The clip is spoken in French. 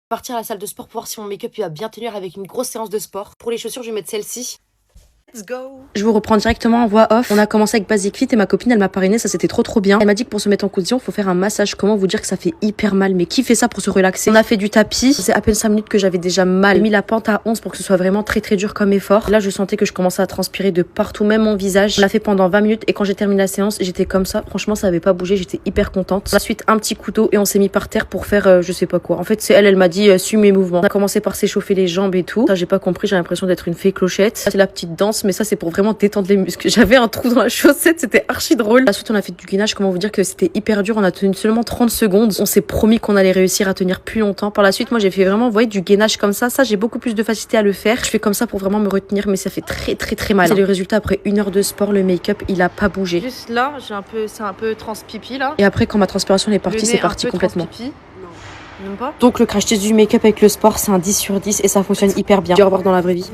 Partir à la salle de sport pour voir si mon make-up il va bien tenir avec une grosse séance de sport. Pour les chaussures, je vais mettre celle-ci. Let's go. Je vous reprends directement en voix off. On a commencé avec Basic Fit et ma copine elle m'a parrainé, ça c'était trop bien. Elle m'a dit que pour se mettre en condition, faut faire un massage. Comment vous dire que ça fait hyper mal, mais qui fait ça pour se relaxer? On a fait du tapis, c'est à peine 5 minutes que j'avais déjà mal. J'ai mis la pente à 11 pour que ce soit vraiment très dur comme effort. Là je sentais que je commençais à transpirer de partout, même mon visage. On l'a fait pendant 20 minutes et quand j'ai terminé la séance, j'étais comme ça. Franchement ça avait pas bougé, j'étais hyper contente. Ensuite un petit couteau et on s'est mis par terre pour faire je sais pas quoi. En fait c'est elle m'a dit suis mes mouvements. On a commencé par s'échauffer les jambes et tout. Ça j'ai pas compris, j'ai l'impression d'être une fée clochette. Ça c'est la petite danse, mais ça c'est pour vraiment détendre les muscles. J'avais un trou dans la chaussette, c'était archi drôle. Ensuite on a fait du gainage, comment vous dire que c'était hyper dur. On a tenu seulement 30 secondes. On s'est promis qu'on allait réussir à tenir plus longtemps. Par la suite moi j'ai fait vraiment, vous voyez, du gainage comme ça. Ça j'ai beaucoup plus de facilité à le faire. Je fais comme ça pour vraiment me retenir, mais ça fait très mal. C'est le résultat après 1 heure de sport. Le make-up il a pas bougé. Juste là c'est un peu transpipi là. Et après quand ma transpiration est partie, c'est parti complètement. Même pas. Donc le crash test du make-up avec le sport c'est un 10 sur 10 et ça fonctionne hyper bien. Au revoir dans la vraie vie.